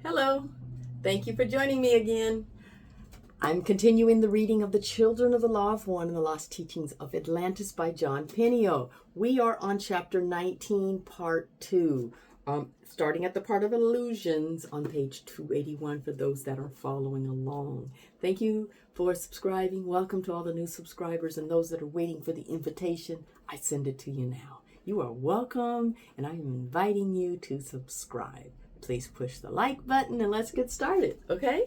Hello, thank you for joining me again. I'm continuing the reading of The Children of the Law of One and the Lost Teachings of Atlantis by Jon Peniel. We are on chapter 19, part 2, starting at the part of illusions on page 281 for those that are following along. Thank you for subscribing. Welcome to all the new subscribers and those that are waiting for the invitation. I send it to you now. You are welcome, and I am inviting you to subscribe. Please push the like button and let's get started, okay?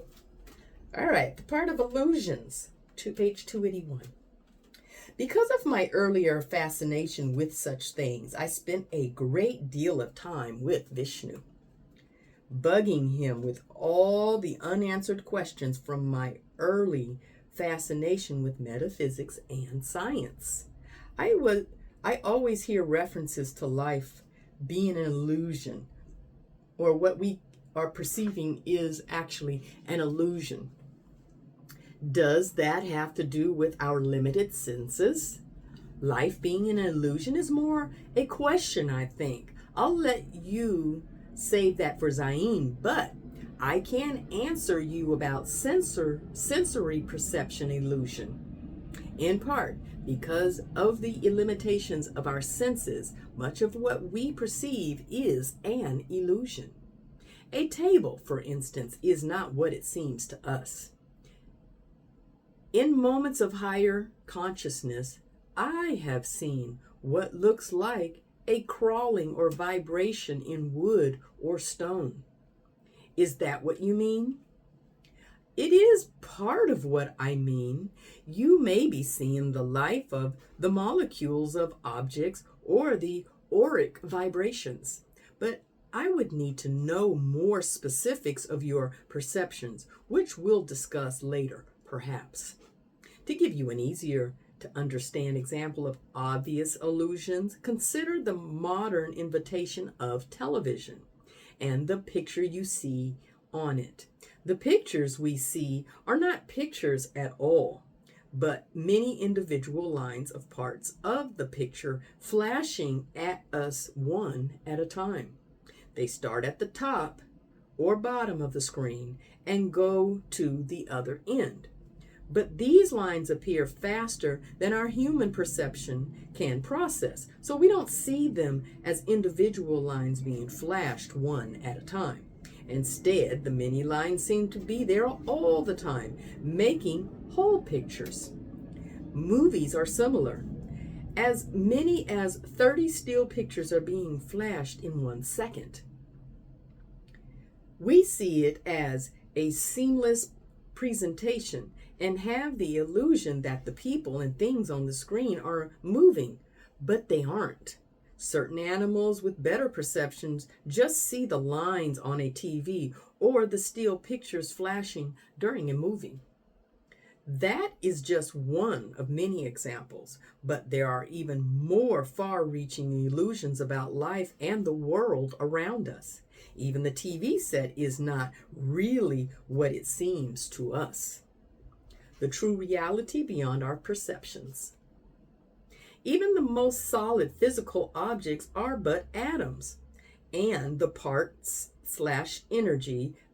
All right, the part of illusions, page 281. Because of my earlier fascination with such things, I spent a great deal of time with Vishnu, bugging him with all the unanswered questions from my early fascination with metaphysics and science. I always hear references to life being an illusion, or what we are perceiving is actually an illusion. Does that have to do with our limited senses? Life being an illusion is more a question, I think. I'll let you save that for Zayn, but I can answer you about sensory perception illusion. In part, because of the limitations of our senses, much of what we perceive is an illusion. A table, for instance, is not what it seems to us. In moments of higher consciousness, I have seen what looks like a crawling or vibration in wood or stone. Is that what you mean? It is part of what I mean. You may be seeing the life of the molecules of objects or the auric vibrations, but I would need to know more specifics of your perceptions, which we'll discuss later, perhaps. To give you an easier to understand example of obvious illusions, consider the modern invitation of television and the picture you see on it. The pictures we see are not pictures at all, but many individual lines of parts of the picture flashing at us one at a time. They start at the top or bottom of the screen and go to the other end. But these lines appear faster than our human perception can process, so we don't see them as individual lines being flashed one at a time. Instead, the many lines seem to be there all the time, making whole pictures. Movies are similar. As many as 30 still pictures are being flashed in 1 second. We see it as a seamless presentation and have the illusion that the people and things on the screen are moving, but they aren't. Certain animals with better perceptions just see the lines on a TV or the still pictures flashing during a movie. That is just one of many examples, but there are even more far-reaching illusions about life and the world around us. Even the TV set is not really what it seems to us. The true reality beyond our perceptions. Even the most solid physical objects are but atoms, and the parts/energy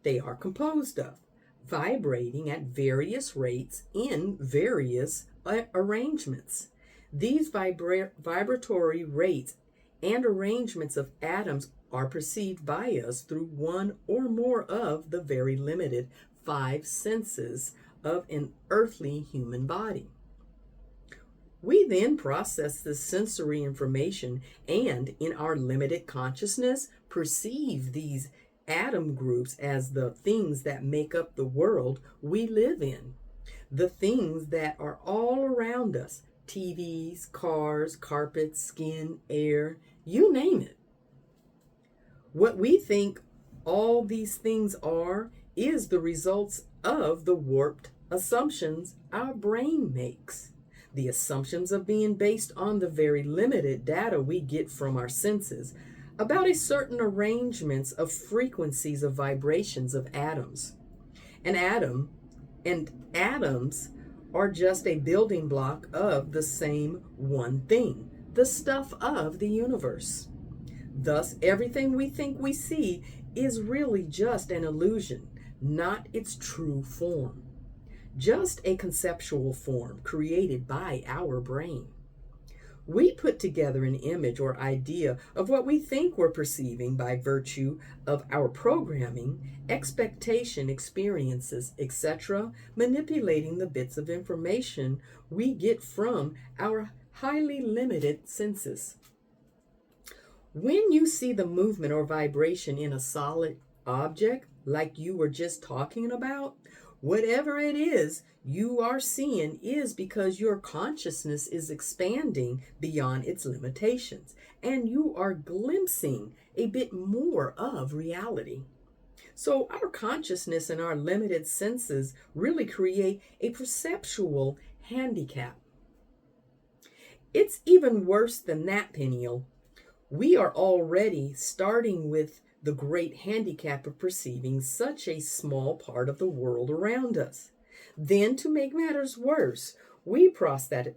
they are composed of, vibrating at various rates in various arrangements. These vibratory rates and arrangements of atoms are perceived by us through one or more of the very limited 5 senses of an earthly human body. We then process this sensory information and, in our limited consciousness, perceive these atom groups as the things that make up the world we live in. The things that are all around us, TVs, cars, carpets, skin, air, you name it. What we think all these things are is the results of the warped assumptions our brain makes. The assumptions of being based on the very limited data we get from our senses about a certain arrangements of frequencies of vibrations of atoms. An atom and atoms are just a building block of the same one thing, the stuff of the universe. Thus, everything we think we see is really just an illusion, not its true form. Just a conceptual form created by our brain. We put together an image or idea of what we think we're perceiving by virtue of our programming, expectation, experiences, etc., manipulating the bits of information we get from our highly limited senses. When you see the movement or vibration in a solid object, like you were just talking about, whatever it is you are seeing is because your consciousness is expanding beyond its limitations, and you are glimpsing a bit more of reality. So our consciousness and our limited senses really create a perceptual handicap. It's even worse than that, Peniel. We are already starting with the great handicap of perceiving such a small part of the world around us. Then, to make matters worse, we process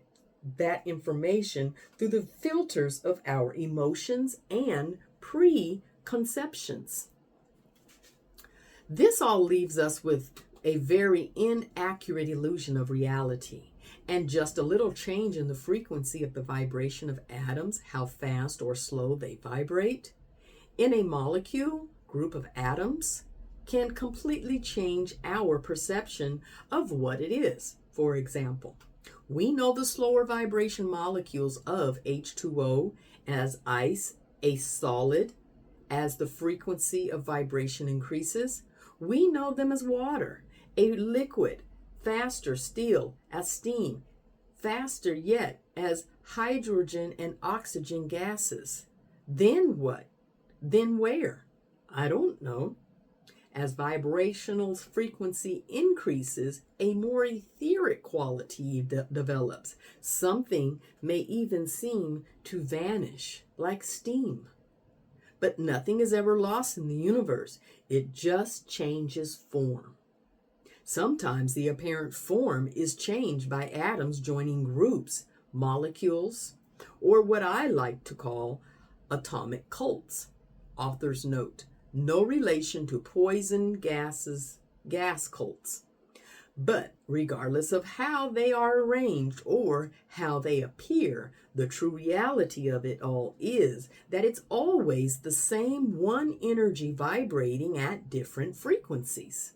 that information through the filters of our emotions and preconceptions. This all leaves us with a very inaccurate illusion of reality, and just a little change in the frequency of the vibration of atoms, how fast or slow they vibrate, in a molecule, group of atoms, can completely change our perception of what it is. For example, we know the slower vibration molecules of H2O as ice, a solid. As the frequency of vibration increases, we know them as water, a liquid, faster still as steam, faster yet as hydrogen and oxygen gases. Then what? Then where? I don't know. As vibrational frequency increases, a more etheric quality develops. Something may even seem to vanish like steam. But nothing is ever lost in the universe. It just changes form. Sometimes the apparent form is changed by atoms joining groups, molecules, or what I like to call atomic cults. Author's note: no relation to poison gases, gas cults. But regardless of how they are arranged or how they appear, the true reality of it all is that it's always the same one energy vibrating at different frequencies.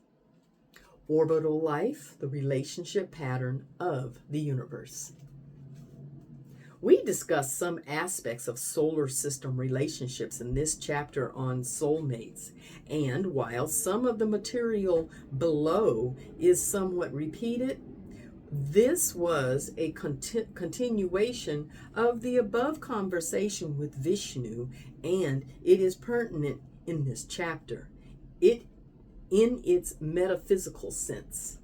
Orbital life, the relationship pattern of the universe. We discussed some aspects of solar system relationships in this chapter on soulmates, and while some of the material below is somewhat repeated, this was a continuation of the above conversation with Vishnu, and it is pertinent in this chapter, in its metaphysical sense.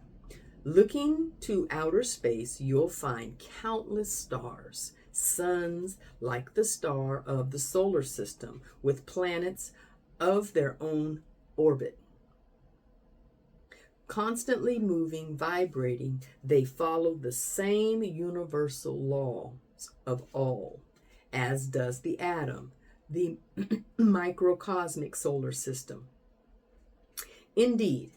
Looking to outer space, you'll find countless stars, suns like the star of the solar system, with planets of their own orbit. Constantly moving, vibrating, they follow the same universal laws of all, as does the atom, the microcosmic solar system. Indeed,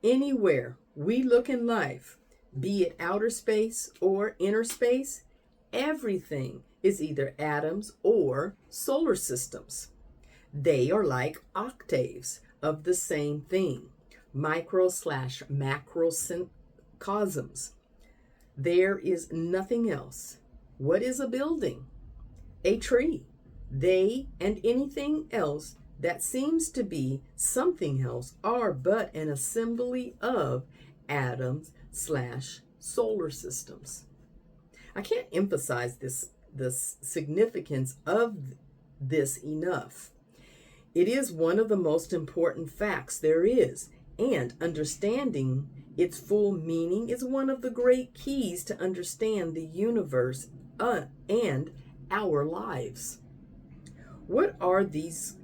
anywhere we look in life, be it outer space or inner space, everything is either atoms or solar systems. They are like octaves of the same thing, micro/macrocosms. There is nothing else. What is a building? A tree. They and anything else that seems to be something else are but an assembly of atoms/solar systems. I can't emphasize the significance of this enough. It is one of the most important facts there is, and understanding its full meaning is one of the great keys to understand the universe and our lives. What are these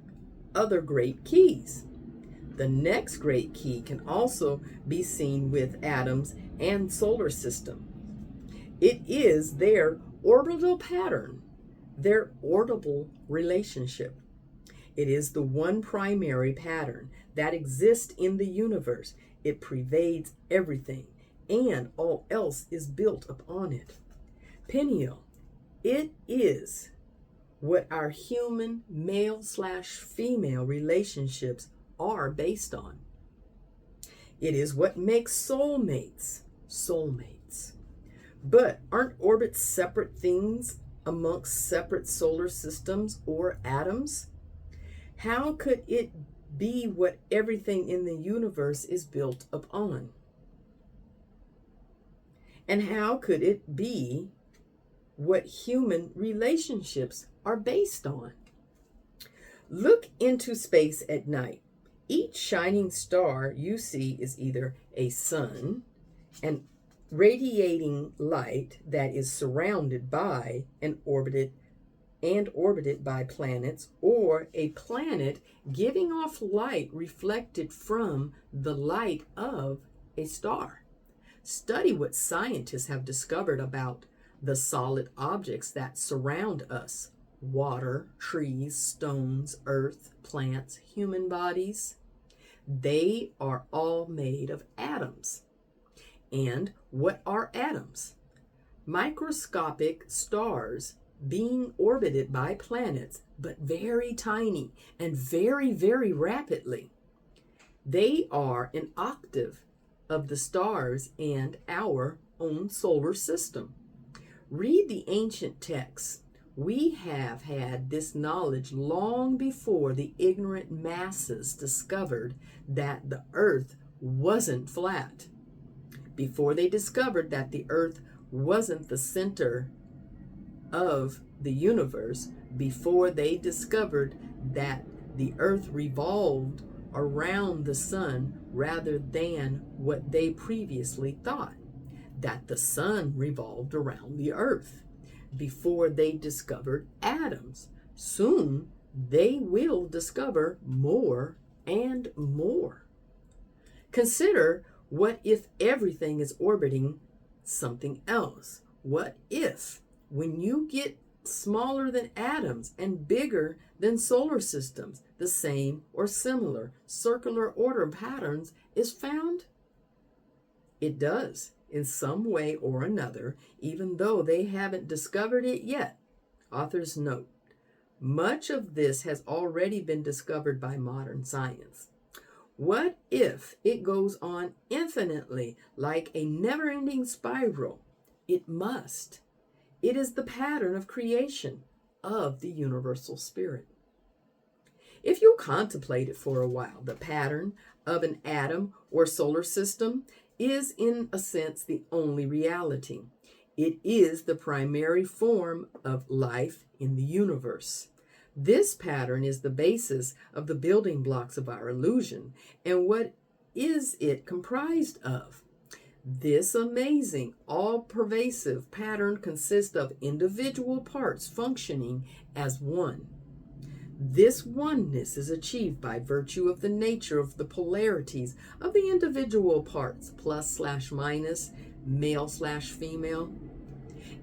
other great keys? The next great key can also be seen with atoms and solar system. It is their orbital pattern, their orbital relationship. It is the one primary pattern that exists in the universe. It pervades everything, and all else is built upon it. Peniel, it is what our human male/female relationships are based on. It is what makes soulmates soulmates. But aren't orbits separate things amongst separate solar systems or atoms? How could it be what everything in the universe is built upon? And how could it be what human relationships are based on? Look into space at night. Each shining star you see is either a sun, an radiating light that is surrounded by and orbited by planets, or a planet giving off light reflected from the light of a star. Study what scientists have discovered about the solid objects that surround us: water, trees, stones, earth, plants, human bodies. They are all made of atoms. And what are atoms? Microscopic stars being orbited by planets, but very tiny and very, very rapidly. They are an octave of the stars and our own solar system. Read the ancient texts. We have had this knowledge long before the ignorant masses discovered that the earth wasn't flat. Before they discovered that the earth wasn't the center of the universe, before they discovered that the earth revolved around the sun rather than what they previously thought, that the sun revolved around the earth, before they discovered atoms. Soon they will discover more and more. Consider, what if everything is orbiting something else? What if, when you get smaller than atoms and bigger than solar systems, the same or similar circular order patterns is found? It does, in some way or another, even though they haven't discovered it yet. Authors note, much of this has already been discovered by modern science. What if it goes on infinitely, like a never-ending spiral? It must. It is the pattern of creation of the universal spirit. If you contemplate it for a while, the pattern of an atom or solar system is, in a sense, the only reality. It is the primary form of life in the universe. This pattern is the basis of the building blocks of our illusion. And what is it comprised of? This amazing, all-pervasive pattern consists of individual parts functioning as one. This oneness is achieved by virtue of the nature of the polarities of the individual parts, plus/minus, male/female.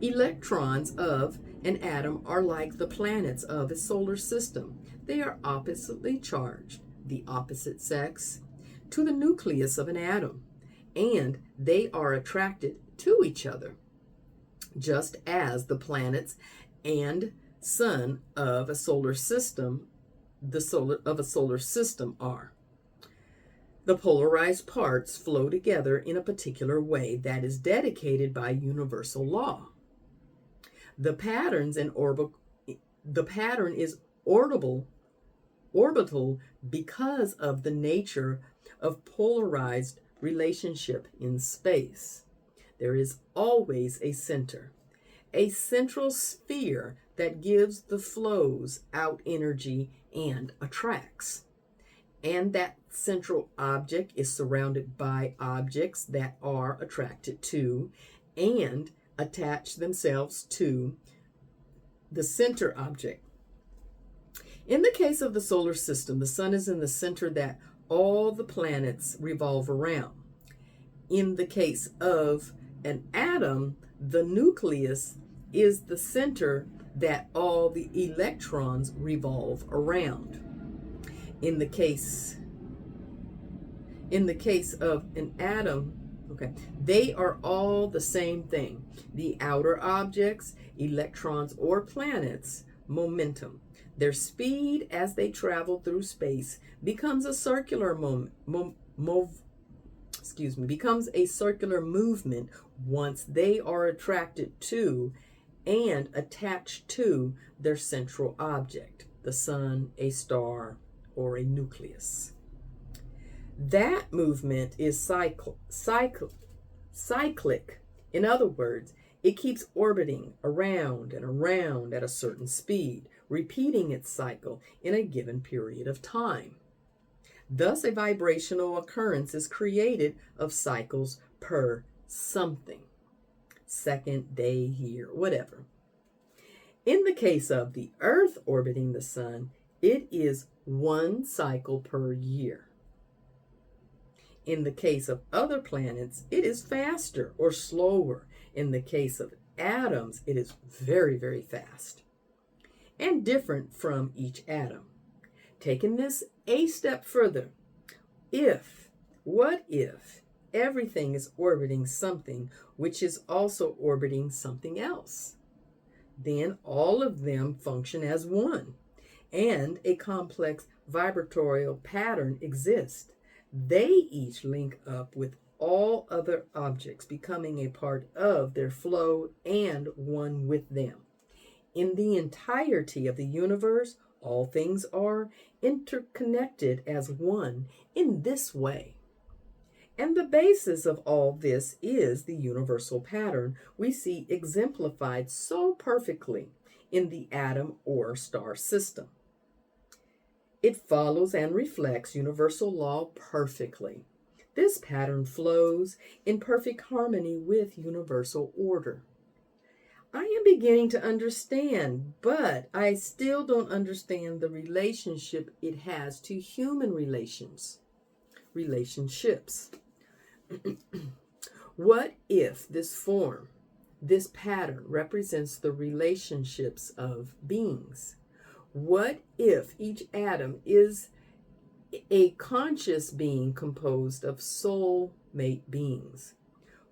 Electrons of an atom are like the planets of a solar system. They are oppositely charged, the opposite sex, to the nucleus of an atom, and they are attracted to each other, just as the planets and sun of a solar system, are. The polarized parts flow together in a particular way that is dedicated by universal law. The pattern is orbital because of the nature of polarized relationship in space. There is always a center, a central sphere that gives the flows out energy and attracts. And that central object is surrounded by objects that are attracted to and attach themselves to the center object. In the case of the solar system, the sun is in the center that all the planets revolve around. In the case of an atom, the nucleus is the center that all the electrons revolve around. In the case of an atom, okay, they are all the same thing. The outer objects, electrons or planets, momentum. Their speed as they travel through space becomes a circular becomes a circular movement once they are attracted to and attached to their central object, the sun, a star, or a nucleus. That movement is cyclic. In other words, it keeps orbiting around and around at a certain speed, repeating its cycle in a given period of time. Thus, a vibrational occurrence is created of cycles per something. Second, day, year, whatever. In the case of the Earth orbiting the sun, it is one cycle per year. In the case of other planets, it is faster or slower. In the case of atoms, it is very, very fast and different from each atom. Taking this a step further, what if everything is orbiting something which is also orbiting something else? Then all of them function as one, and a complex vibratorial pattern exists. They each link up with all other objects, becoming a part of their flow and one with them. In the entirety of the universe, all things are interconnected as one in this way. And the basis of all this is the universal pattern we see exemplified so perfectly in the atom or star system. It follows and reflects universal law perfectly. This pattern flows in perfect harmony with universal order. I am beginning to understand, but I still don't understand the relationship it has to human relationships. What if this form, this pattern represents the relationships of beings? What if each atom is a conscious being composed of soulmate beings?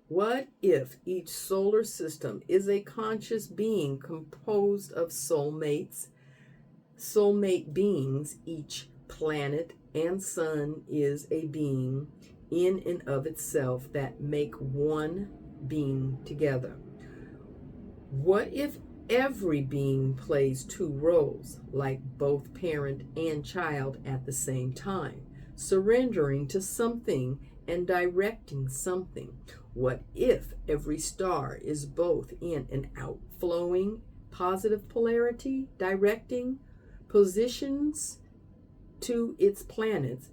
What if each solar system is a conscious being composed of soulmate beings? Each planet and sun is a being in and of itself that make one being together. What if every being plays two roles, like both parent and child at the same time, surrendering to something and directing something? What if every star is both in and outflowing positive polarity, directing positions to its planets,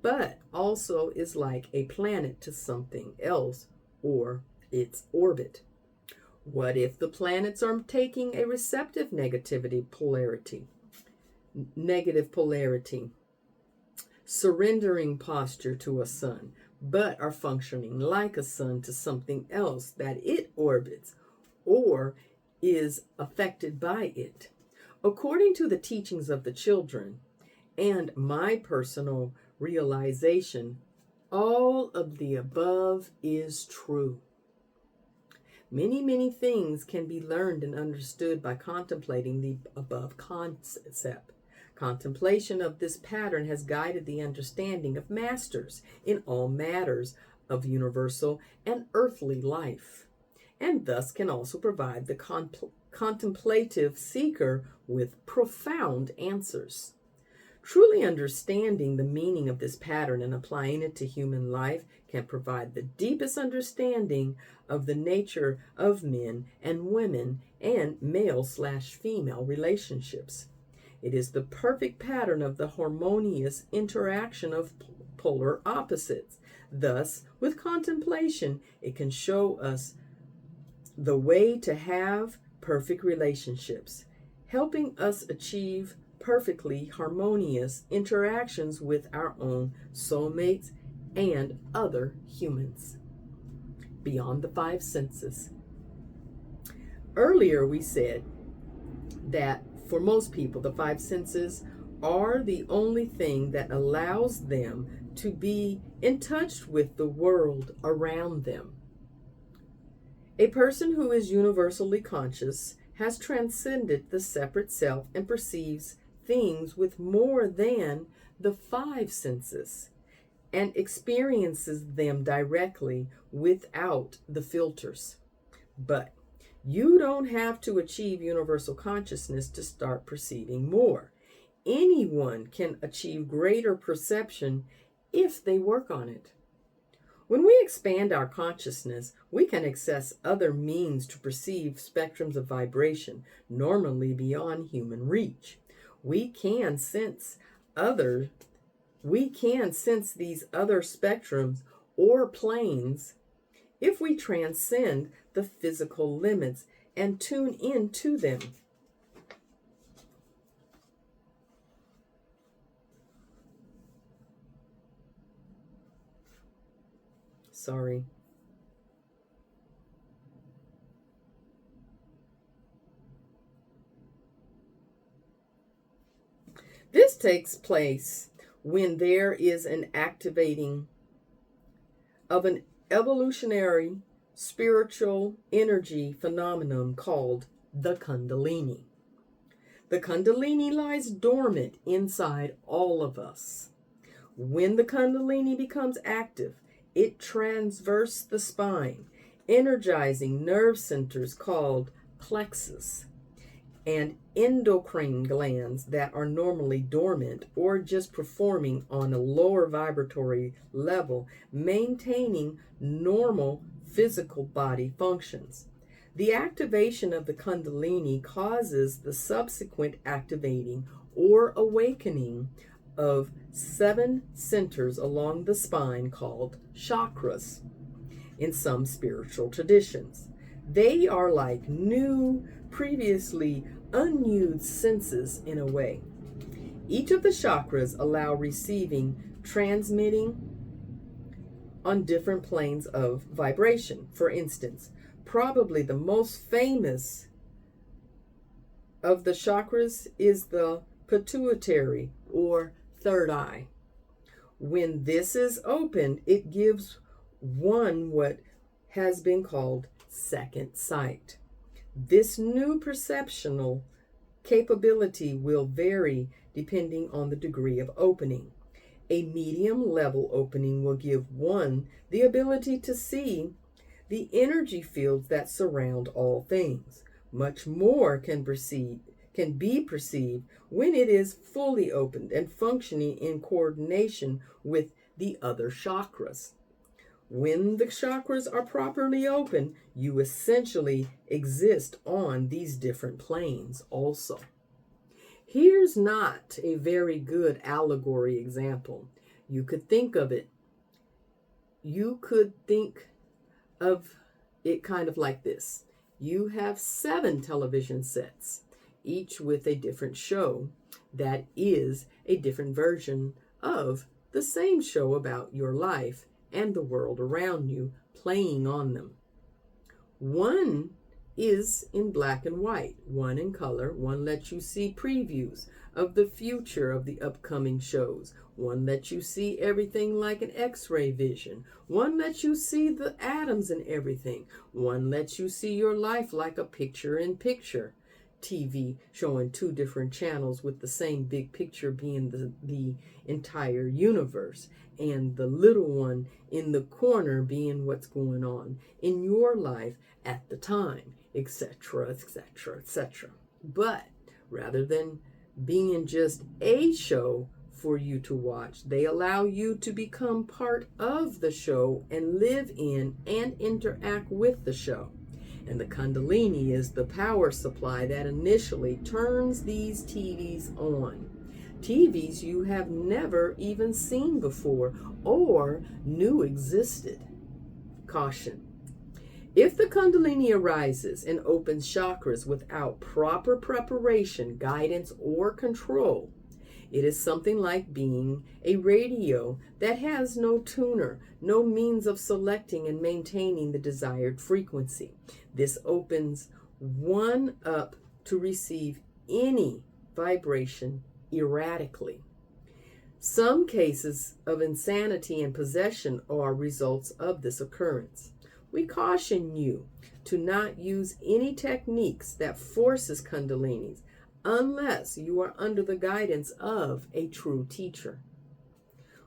but also is like a planet to something else or its orbit? What if the planets are taking a receptive negative polarity, surrendering posture to a sun, but are functioning like a sun to something else that it orbits or is affected by it? According to the teachings of the children and my personal realization, all of the above is true. Many, many things can be learned and understood by contemplating the above concept. Contemplation of this pattern has guided the understanding of masters in all matters of universal and earthly life, and thus can also provide the contemplative seeker with profound answers. Truly understanding the meaning of this pattern and applying it to human life can provide the deepest understanding of the nature of men and women and male/female relationships. It is the perfect pattern of the harmonious interaction of polar opposites. Thus, with contemplation, it can show us the way to have perfect relationships, helping us achieve perfectly harmonious interactions with our own soulmates and other humans beyond the five senses. Earlier we said that for most people, the five senses are the only thing that allows them to be in touch with the world around them. A person who is universally conscious has transcended the separate self and perceives things with more than the five senses and experiences them directly without the filters. But you don't have to achieve universal consciousness to start perceiving more. Anyone can achieve greater perception if they work on it. When we expand our consciousness, we can access other means to perceive spectrums of vibration normally beyond human reach. We can sense these other spectrums or planes if we transcend the physical limits and tune into them. Sorry. This takes place when there is an activating of an evolutionary spiritual energy phenomenon called the Kundalini. The Kundalini lies dormant inside all of us. When the Kundalini becomes active, it transverses the spine, energizing nerve centers called plexus and endocrine glands that are normally dormant or just performing on a lower vibratory level, maintaining normal physical body functions. The activation of the Kundalini causes the subsequent activating or awakening of 7 centers along the spine called chakras in some spiritual traditions. They are like new, previously unused senses in a way. Each of the chakras allow receiving, transmitting on different planes of vibration. For instance, probably the most famous of the chakras is the pituitary or third eye. When this is opened, it gives one what has been called second sight. This new perceptual capability will vary depending on the degree of opening. A medium level opening will give one the ability to see the energy fields that surround all things. Much more can be perceived when it is fully opened and functioning in coordination with the other chakras. When the chakras are properly open, you essentially exist on these different planes also. Here's not a very good allegory example. You could think of it. You could think of it kind of like this. You have 7 television sets, each with a different show that is a different version of the same show about your life and the world around you playing on them. One is in black and white, one in color, one lets you see previews of the future of the upcoming shows, one lets you see everything like an x-ray vision, one lets you see the atoms and everything, one lets you see your life like a picture-in-picture TV showing 2 different channels with the same big picture being the entire universe, and the little one in the corner being what's going on in your life at the time, etc., etc., etc. But rather than being just a show for you to watch, they allow you to become part of the show and live in and interact with the show. And the Kundalini is the power supply that initially turns these TVs on. TVs you have never even seen before or knew existed. Caution. If the Kundalini arises and opens chakras without proper preparation, guidance, or control, it is something like being a radio that has no tuner, no means of selecting and maintaining the desired frequency. This opens one up to receive any vibration erratically. Some cases of insanity and possession are results of this occurrence. We caution you to not use any techniques that forces kundalinis unless you are under the guidance of a true teacher.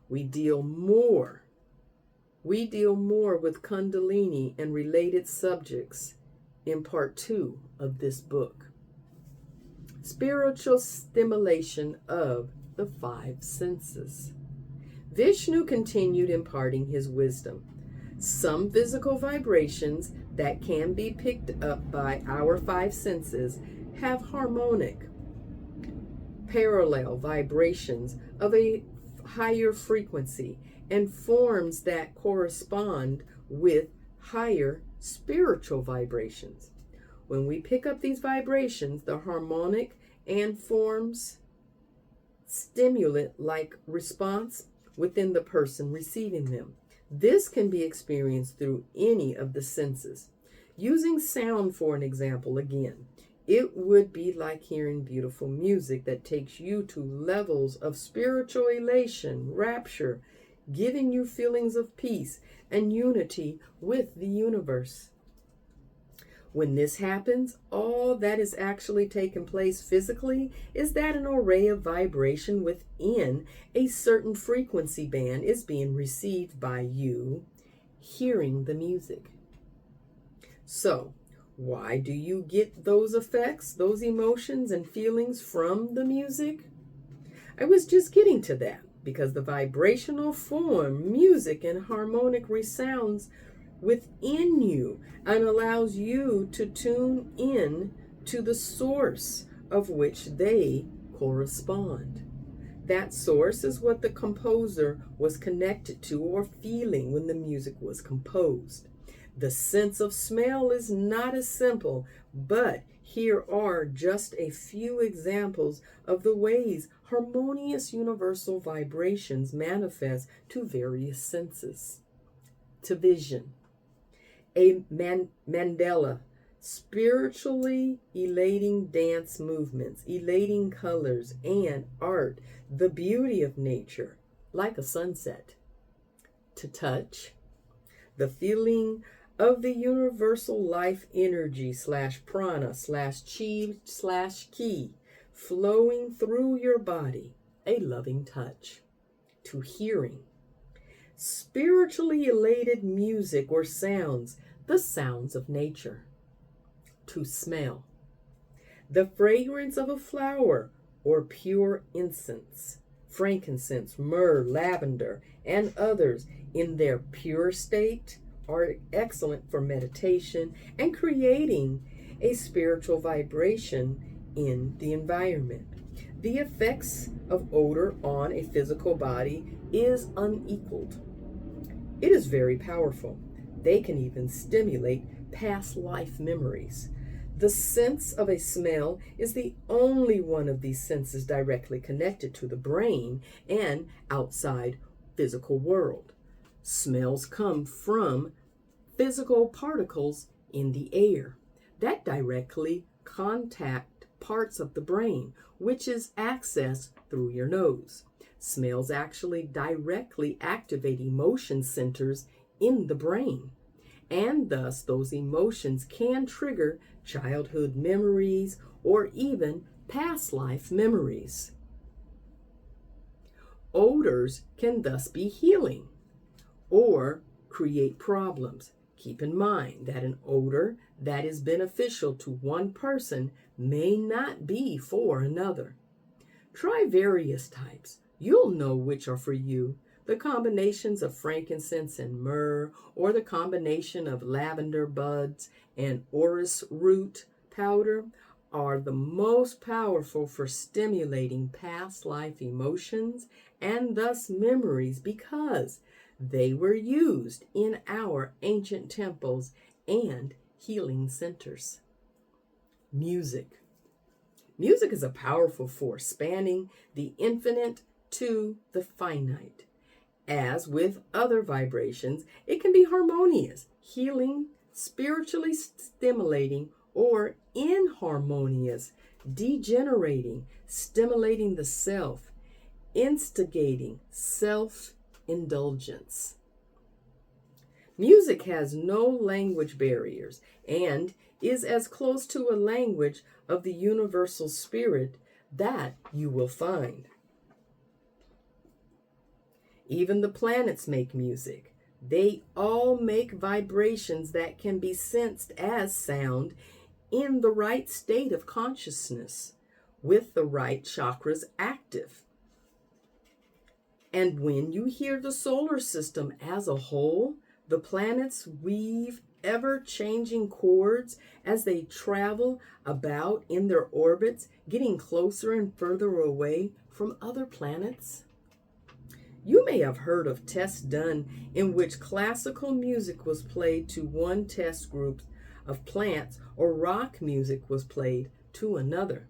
We deal more with kundalini and related subjects in part 2 of this book. Spiritual stimulation of the 5 senses. Vishnu continued imparting his wisdom. Some physical vibrations that can be picked up by our 5 senses have harmonic, parallel vibrations of a higher frequency and forms that correspond with higher spiritual vibrations. When we pick up these vibrations, the harmonic and forms stimulant-like response within the person receiving them. This can be experienced through any of the senses. Using sound for an example again, it would be like hearing beautiful music that takes you to levels of spiritual elation, rapture, giving you feelings of peace and unity with the universe. When this happens, all that is actually taking place physically is that an array of vibration within a certain frequency band is being received by you hearing the music. So, why do you get those effects, those emotions and feelings from the music? I was just getting to that because the vibrational form, music and harmonic resounds within you and allows you to tune in to the source of which they correspond. That source is what the composer was connected to or feeling when the music was composed. The sense of smell is not as simple, but here are just a few examples of the ways harmonious universal vibrations manifest to various senses. To vision. A mandala, spiritually elating dance movements, elating colors and art, the beauty of nature, like a sunset. To touch, the feeling of the universal life energy / prana / chi / ki flowing through your body, a loving touch. To hearing, spiritually elated music or sounds, the sounds of nature. To smell, the fragrance of a flower or pure incense, frankincense, myrrh, lavender, and others in their pure state are excellent for meditation and creating a spiritual vibration in the environment. The effects of odor on a physical body is unequaled. It is very powerful. They can even stimulate past life memories. The sense of a smell is the only one of these senses directly connected to the brain and outside physical world. Smells come from physical particles in the air that directly contact parts of the brain, which is accessed through your nose. Smells actually directly activate emotion centers in the brain, and thus those emotions can trigger childhood memories or even past life memories. Odors can thus be healing or create problems. Keep in mind that an odor that is beneficial to one person may not be for another. Try various types. You'll know which are for you. The combinations of frankincense and myrrh, or the combination of lavender buds and orris root powder, are the most powerful for stimulating past life emotions and thus memories because they were used in our ancient temples and healing centers. Music. Music is a powerful force spanning the infinite to the finite. As with other vibrations, it can be harmonious, healing, spiritually stimulating, or inharmonious, degenerating, stimulating the self, instigating self-indulgence. Music has no language barriers and is as close to a language of the universal spirit that you will find. Even the planets make music. They all make vibrations that can be sensed as sound in the right state of consciousness, with the right chakras active. And when you hear the solar system as a whole, the planets weave ever-changing chords as they travel about in their orbits, getting closer and further away from other planets. You may have heard of tests done in which classical music was played to one test group of plants, or rock music was played to another.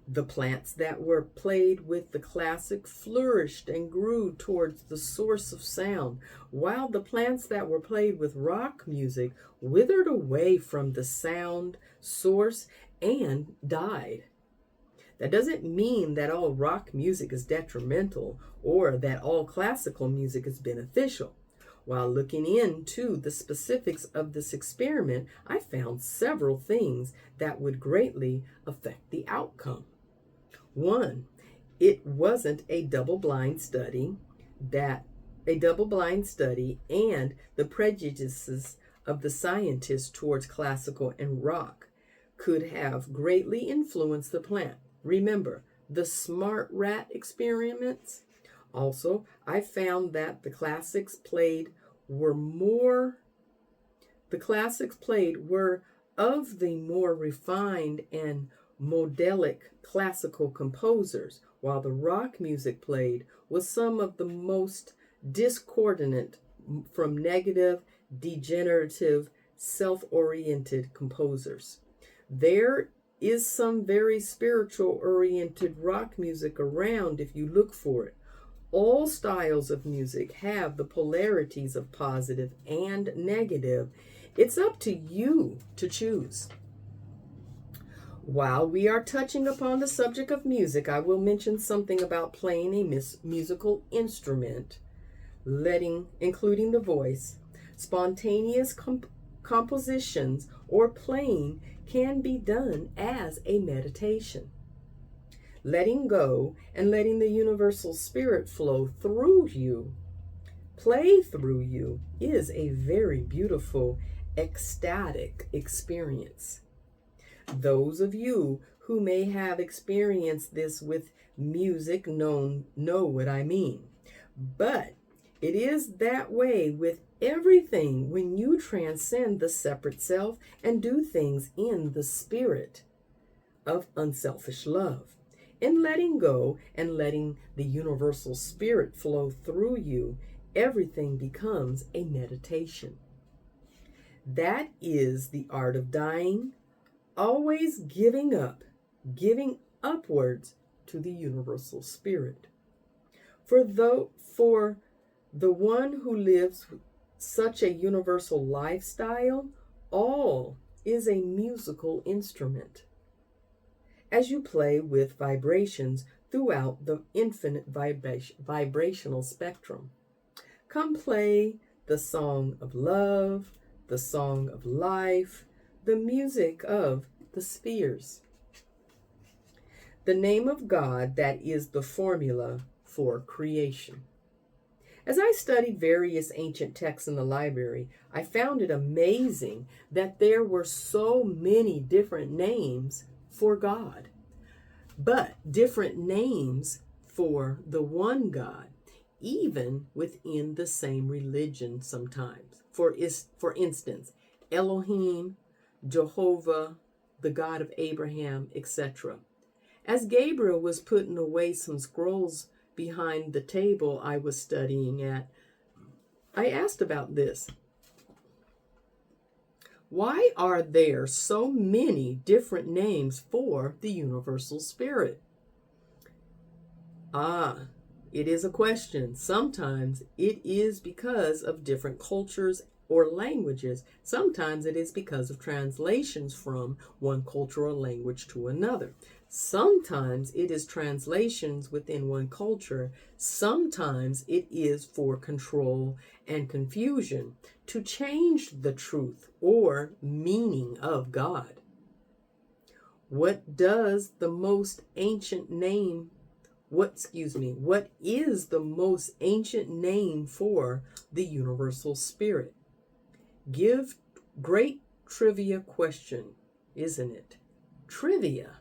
The plants that were played with the classic flourished and grew towards the source of sound, while the plants that were played with rock music withered away from the sound source and died. That doesn't mean that all rock music is detrimental or that all classical music is beneficial. While looking into the specifics of this experiment, I found several things that would greatly affect the outcome. One, it wasn't a double-blind study, and the prejudices of the scientists towards classical and rock could have greatly influenced the plant. Remember, the smart rat experiments? Also, I found that the classics played were of the more refined and modelic classical composers, while the rock music played was some of the most discordant from negative, degenerative, self-oriented composers. There is some very spiritual-oriented rock music around if you look for it. All styles of music have the polarities of positive and negative. It's up to you to choose. While we are touching upon the subject of music, I will mention something about playing a musical instrument, including the voice. Spontaneous compositions or playing can be done as a meditation. Letting go and letting the universal spirit flow through you, play through you, is a very beautiful, ecstatic experience. Those of you who may have experienced this with music know what I mean. But it is that way with everything when you transcend the separate self and do things in the spirit of unselfish love. In letting go and letting the universal spirit flow through you, everything becomes a meditation. That is the art of dying, always giving upwards to the universal spirit. For the one who lives such a universal lifestyle, all is a musical instrument. As you play with vibrations throughout the infinite vibrational spectrum, come play the song of love, the song of life, the music of the spheres. The name of God that is the formula for creation. As I studied various ancient texts in the library, I found it amazing that there were so many different names for God, but different names for the one God, even within the same religion sometimes. For instance, Elohim, Jehovah, the God of Abraham, etc. As Gabriel was putting away some scrolls behind the table I was studying at, I asked about this. Why are there so many different names for the universal spirit? It is a question. Sometimes it is because of different cultures or languages. Sometimes it is because of translations from one culture or language to another. Sometimes it is translations within one culture. Sometimes it is for control and confusion, to change the truth or meaning of God. What is the most ancient name for the universal spirit? Great trivia question, isn't it? Trivia.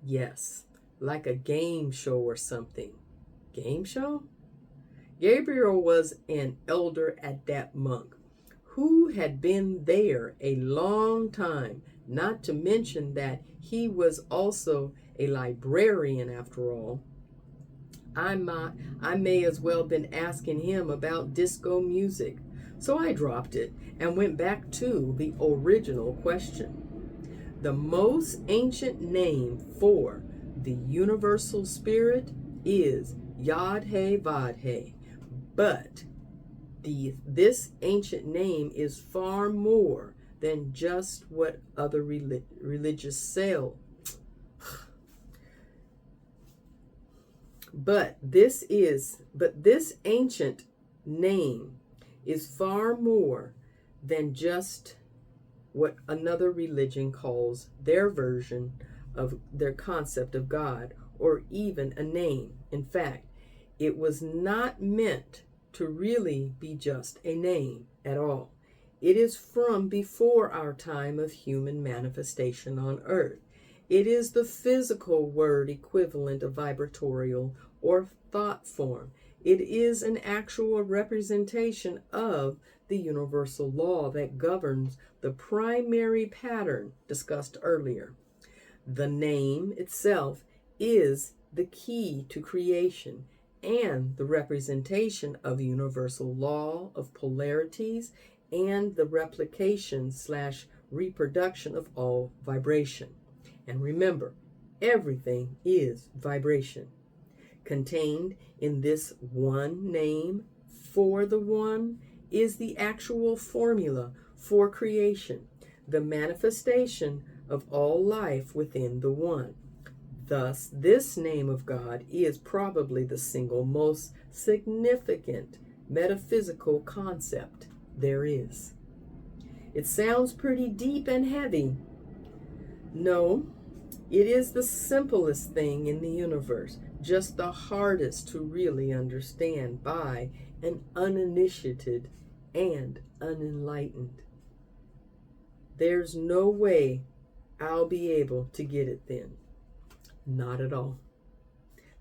Yes, like a game show or something. Game show? Gabriel was an elder at that monk who had been there a long time, not to mention that he was also a librarian after all. I may as well been asking him about disco music. So I dropped it and went back to the original question. The most ancient name for the universal spirit is Yod-He-Vod-He, but this ancient name is far more than just what other religious say. But this ancient name is far more than just what another religion calls their version of their concept of God, or even a name. In fact, it was not meant to really be just a name at all. It is from before our time of human manifestation on earth. It is the physical word equivalent of vibratorial or thought form. It is an actual representation of the universal law that governs the primary pattern discussed earlier. The name itself is the key to creation and the representation of the universal law of polarities and the replication/reproduction of all vibration. And remember, everything is vibration. Contained in this one name for the one is the actual formula for creation, the manifestation of all life within the one. Thus, this name of God is probably the single most significant metaphysical concept there is. It sounds pretty deep and heavy. No, it is the simplest thing in the universe, just the hardest to really understand by an uninitiated and unenlightened. There's no way I'll be able to get it then. Not at all.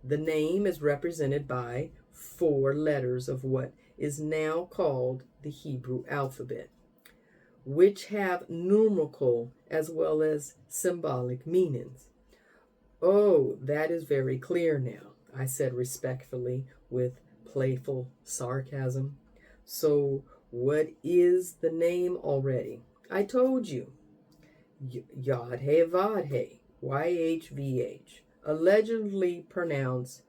The name is represented by 4 letters of what is now called the Hebrew alphabet, which have numerical as well as symbolic meanings. Oh, that is very clear now, I said respectfully with playful sarcasm. So what is the name already? I told you. Yod-He-Vod-He, YHVH, allegedly pronounced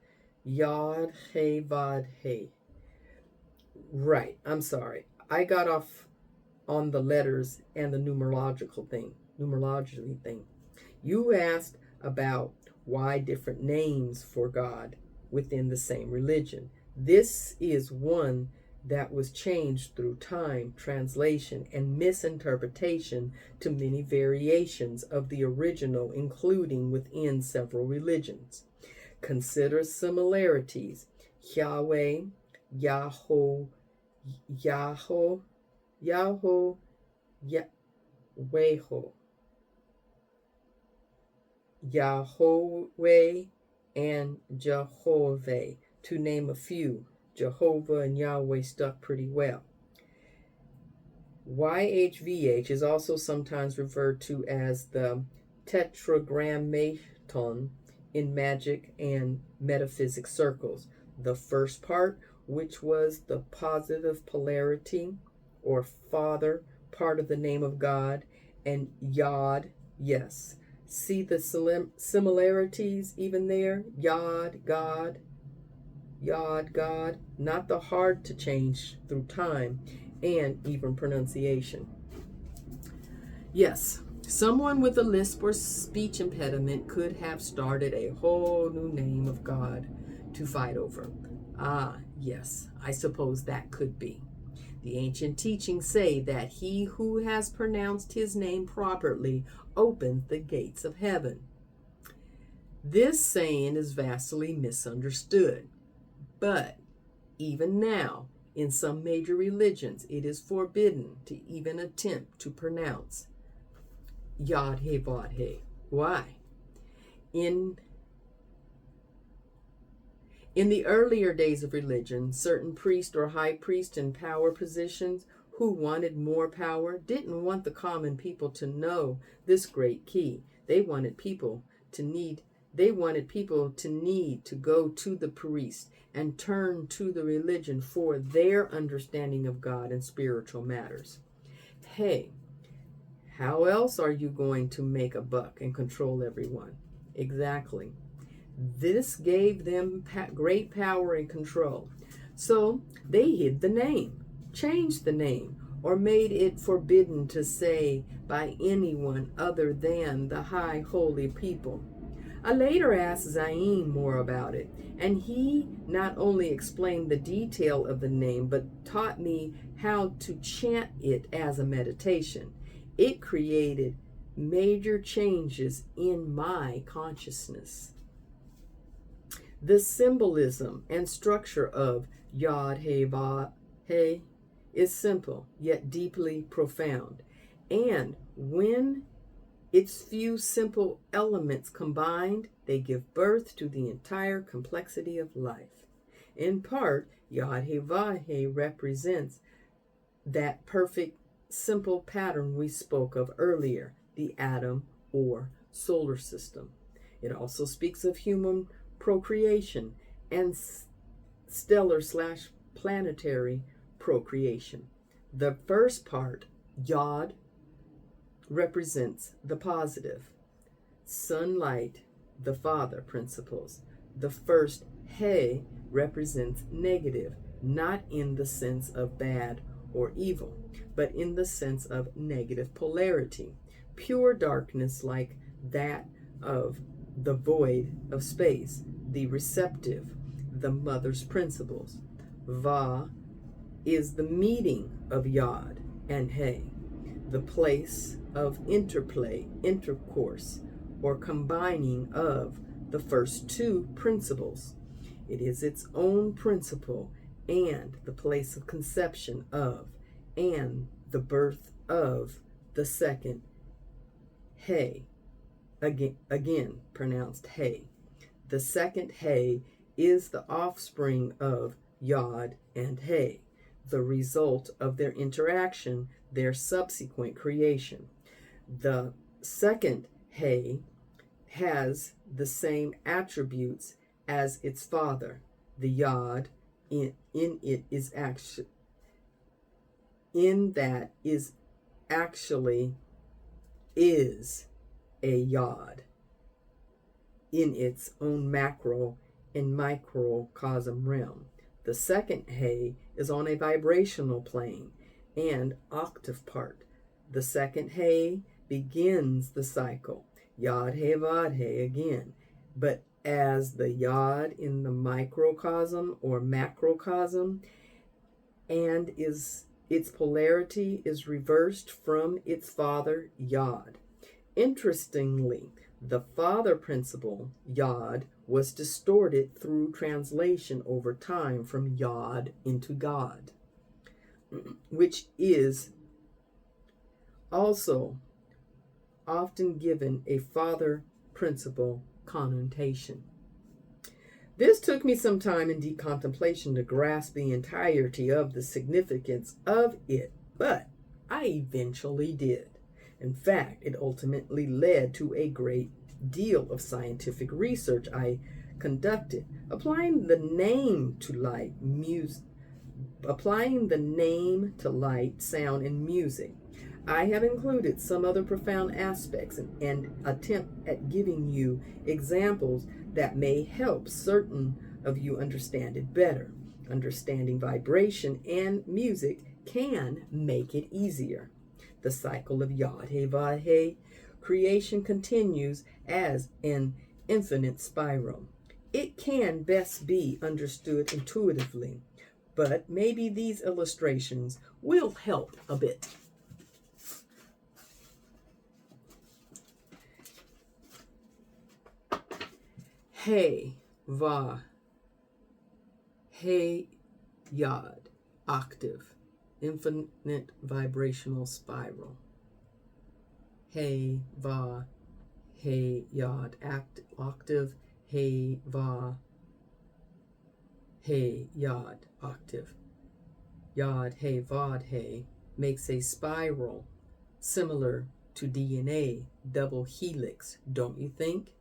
Yod-He-Vod-He. Right, I'm sorry. I got off on the letters and the numerology thing. You asked about why different names for God within the same religion. This is one that was changed through time, translation, and misinterpretation to many variations of the original, including within several religions. Consider similarities. Yahweh, Yahweh, Yahweh, and Jehovah, to name a few. Jehovah and Yahweh stuck pretty well. YHVH is also sometimes referred to as the tetragrammaton in magic and metaphysic circles. The first part, which was the positive polarity or father part of the name of God, and Yod, yes. See the similarities even there? Yod, God, not the hard to change through time, and even pronunciation. Yes, someone with a lisp or speech impediment could have started a whole new name of God to fight over. Ah, yes, I suppose that could be. The ancient teachings say that he who has pronounced his name properly opens the gates of heaven. This saying is vastly misunderstood, but even now, in some major religions, it is forbidden to even attempt to pronounce Yod-He-Vod-He. Why? In the earlier days of religion, certain priests or high priests in power positions who wanted more power didn't want the common people to know this great key. They wanted people to need to go to the priest and turn to the religion for their understanding of God and spiritual matters. Hey, how else are you going to make a buck and control everyone? Exactly. This gave them great power and control. So they hid the name, changed the name, or made it forbidden to say by anyone other than the high holy people. I later asked Zayn more about it, and he not only explained the detail of the name, but taught me how to chant it as a meditation. It created major changes in my consciousness. The symbolism and structure of Yod-He-Vod-He is simple, yet deeply profound. And when its few simple elements combined, they give birth to the entire complexity of life. In part, Yod-He-Vod-He represents that perfect, simple pattern we spoke of earlier, the atom or solar system. It also speaks of human procreation and stellar/planetary procreation. The first part, Yod, represents the positive. Sunlight, the father principles. The first He represents negative, not in the sense of bad or evil, but in the sense of negative polarity, pure darkness like that of the void of space, the receptive, the mother's principles. Va is the meeting of Yod and He, the place of interplay, intercourse, or combining of the first two principles. It is its own principle and the place of conception of and the birth of the second He, again pronounced He. The second He is the offspring of Yod and He, the result of their interaction, their subsequent creation. The second He has the same attributes as its father. The Yod in it is actually is a Yod in its own macro and microcosm realm. The second He is on a vibrational plane and octave part. The second He begins the cycle, Yod-He-Vod-He again, but as the Yod in the microcosm or macrocosm, and its polarity is reversed from its father Yod. Interestingly, the father principle, Yod, was distorted through translation over time from Yod into God, which is also often given a father principle connotation. This took me some time in deep contemplation to grasp the entirety of the significance of it, but I eventually did. In fact, it ultimately led to a great deal of scientific research I conducted, applying the name to light, sound, and music. I have included some other profound aspects and attempt at giving you examples that may help certain of you understand it better. Understanding vibration and music can make it easier. The cycle of Yod He Vav He creation continues as an infinite spiral. It can best be understood intuitively, but maybe these illustrations will help a bit. He Va He Yod, octave, infinite vibrational spiral. He Va He Yod, octave. He Va He Yod, octave. Yod He Vav He makes a spiral similar to DNA, double helix, don't you think?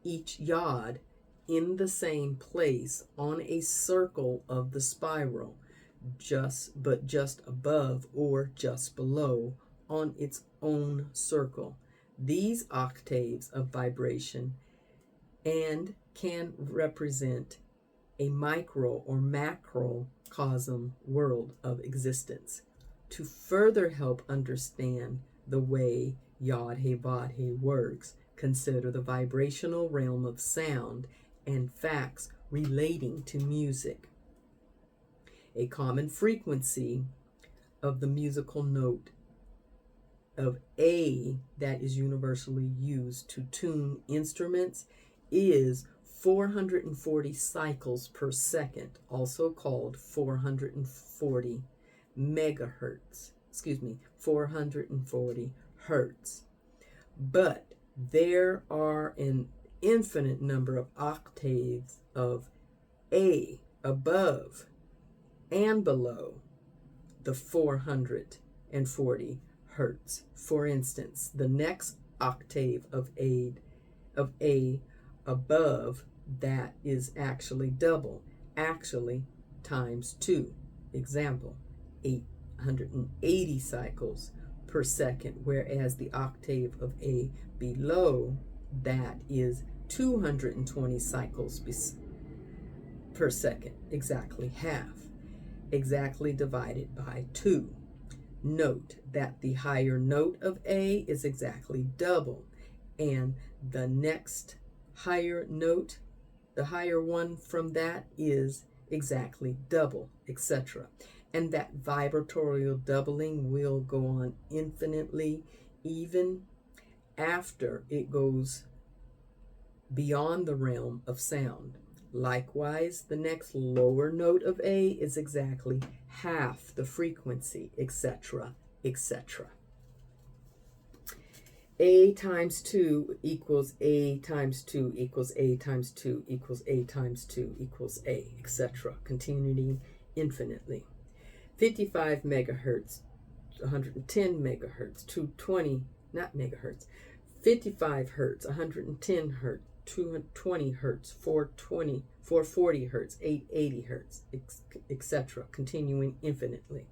Each Yod in the same place on a circle of the spiral, just above or just below on its own circle. These octaves of vibration and can represent a micro or macrocosm world of existence. To further help understand the way Yod He Vav He works, consider the vibrational realm of sound and facts relating to music. A common frequency of the musical note of A that is universally used to tune instruments is 440 cycles per second, also called 440 megahertz. 440 hertz. But there are an infinite number of octaves of A above and below the 440 hertz. For instance, the next octave of A above that is actually double, actually times 2. Example, 880 cycles per second, whereas the octave of A below that is 220 cycles per second, exactly half, exactly divided by 2. Note that the higher note of A is exactly double, and the next higher note, the higher one from that, is exactly double, etc. And that vibratorial doubling will go on infinitely, even after it goes beyond the realm of sound. Likewise, the next lower note of A is exactly half the frequency, etc., etc. A times 2 equals A times 2 equals A times 2 equals A times 2 equals A, etc., continuing infinitely. 55 megahertz, 110 megahertz, 220, not megahertz, 55 hertz, 110 hertz, 220 hertz, 440 hertz, 880 hertz, etc., continuing infinitely.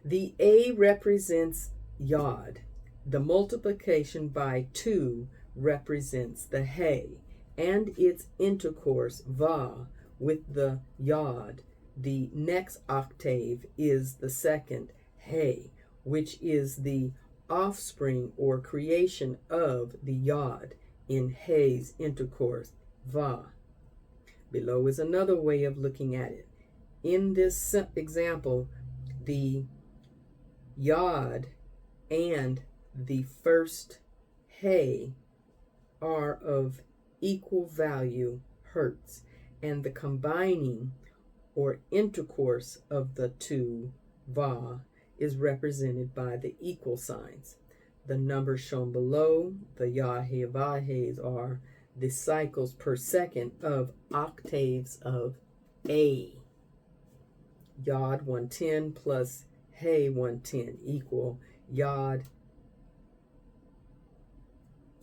The A represents Yod. The multiplication by 2 represents the He and its intercourse Va with the Yod. The next octave is the second He, which is the offspring or creation of the Yod in He's intercourse Va. Below is another way of looking at it. In this example, the Yod and the first He are of equal value hertz, and the combining or intercourse of the two Va is represented by the equal signs. The numbers shown below, the Yod He Vav He's, are the cycles per second of octaves of A. Yod 110 plus He 110 equal Yod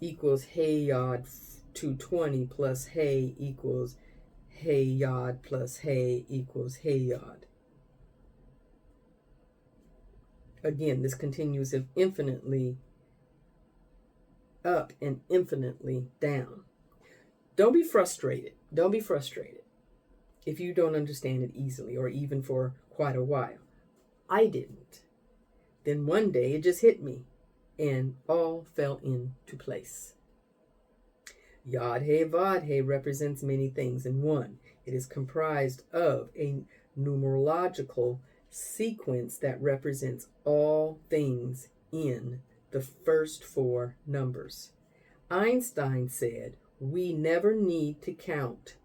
equals He Yod 220 plus He equals He Yod plus He equals He Yod. Again, this continues infinitely up and infinitely down. Don't be frustrated. Don't be frustrated if you don't understand it easily or even for quite a while. I didn't. Then one day it just hit me and all fell into place. Yod-He Vod-He represents many things in one. It is comprised of a numerological sequence that represents all things in the first four numbers. Einstein said, "We never need to count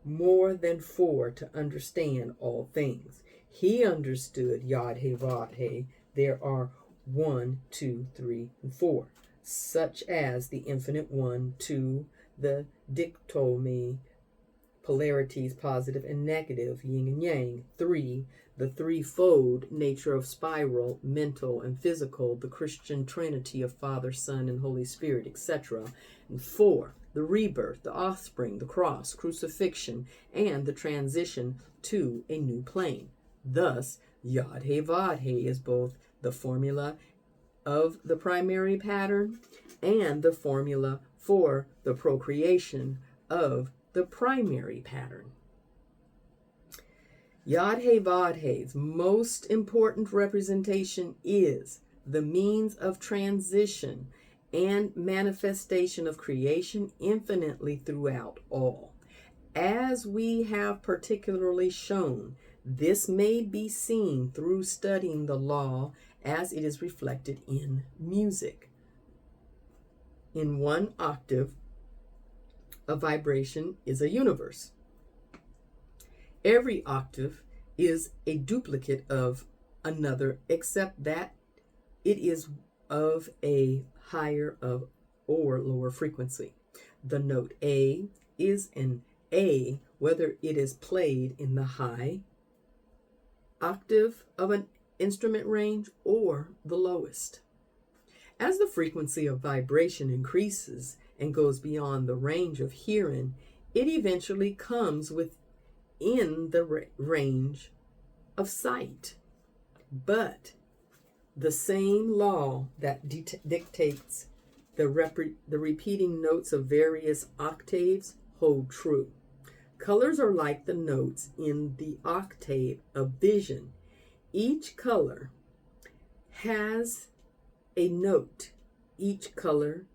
more than four to understand all things." He understood Yod-He Vod-He. There are 1, 2, 3, and 4, such as the infinite one, 2, the dichotomy, polarities, positive and negative, yin and yang, 3, the threefold nature of spiral, mental and physical, the Christian Trinity of Father, Son, and Holy Spirit, etc. And 4, the rebirth, the offspring, the cross, crucifixion, and the transition to a new plane. Thus, Yod-He Vod-He is both the formula of the primary pattern and the formula for the procreation of the primary pattern. Yod-He Vod-He's most important representation is the means of transition and manifestation of creation infinitely throughout all. As we have particularly shown, this may be seen through studying the law as it is reflected in music. In one octave, a vibration is a universe. Every octave is a duplicate of another, except that it is of a higher or lower frequency. The note A is an A, whether it is played in the high octave of an instrument range or the lowest. As the frequency of vibration increases and goes beyond the range of hearing, it eventually comes within the range of sight. But the same law that dictates the repeating notes of various octaves hold true. Colors are like the notes in the octave of vision. Each color has a note. Each color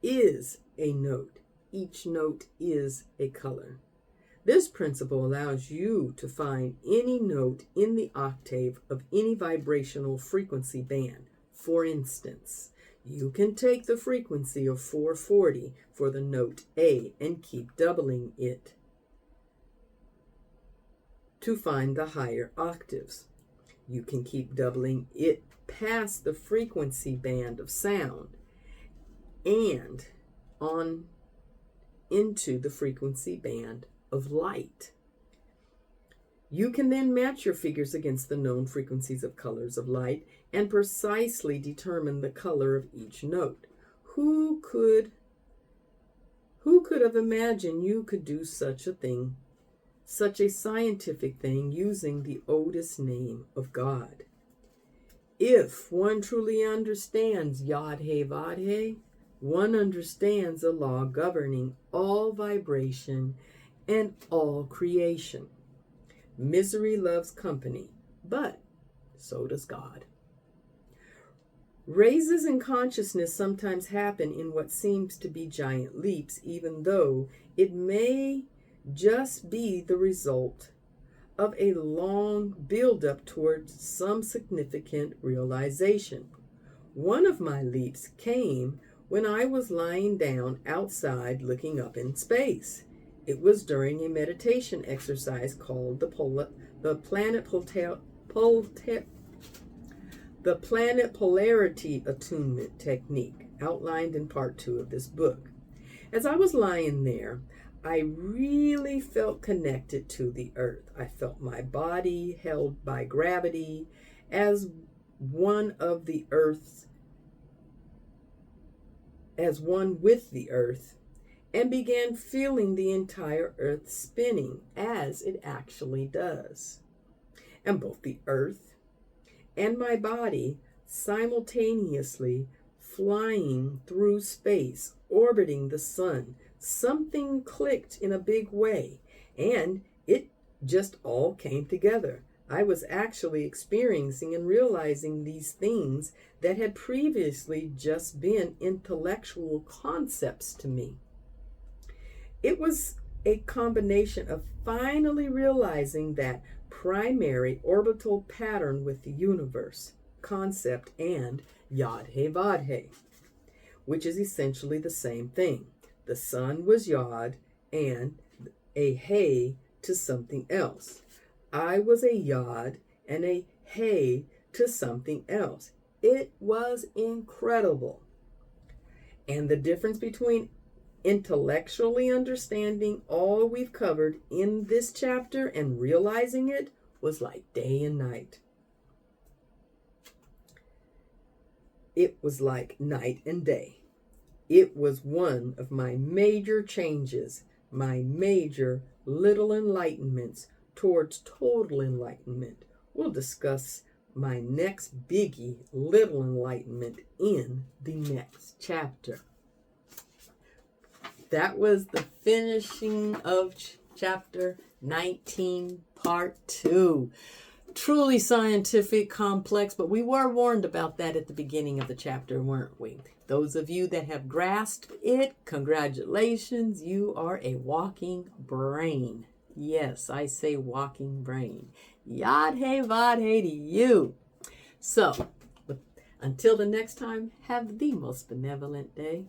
is a note. Each note is a color. This principle allows you to find any note in the octave of any vibrational frequency band. For instance, you can take the frequency of 440 for the note A and keep doubling it to find the higher octaves. You can keep doubling it past the frequency band of sound and on into the frequency band of light. You can then match your figures against the known frequencies of colors of light and precisely determine the color of each note. Who could have imagined you could do such a thing, such a scientific thing, using the oldest name of God? If one truly understands Yod-He Vod-He, one understands the law governing all vibration and all creation. Misery loves company, but so does God. Raises in consciousness sometimes happen in what seems to be giant leaps, even though it may just be the result of a long build-up towards some significant realization. One of my leaps came when I was lying down outside looking up in space. It was during a meditation exercise called the planet polarity attunement technique, outlined in part 2 of this book. As I was lying there, I really felt connected to the earth. I felt my body held by gravity as one with the earth, and began feeling the entire earth spinning as it actually does. And both the earth and my body simultaneously flying through space, orbiting the sun. Something clicked in a big way, and it just all came together. I was actually experiencing and realizing these things that had previously just been intellectual concepts to me. It was a combination of finally realizing that primary orbital pattern with the universe concept and Yod-He Vod-He, which is essentially the same thing. The sun was Yod and a He to something else. I was a Yod and a He to something else. It was incredible. And the difference between intellectually understanding all we've covered in this chapter and realizing it was like day and night. It was like night and day. It was one of my major changes, my major little enlightenments towards total enlightenment. We'll discuss my next biggie, little enlightenment, in the next chapter. That was the finishing of chapter 19, part 2. Truly scientific, complex, but we were warned about that at the beginning of the chapter, weren't we? Those of you that have grasped it, congratulations, you are a walking brain. Yes, I say walking brain. Yod-He Vod-He to you. So, until the next time, have the most benevolent day.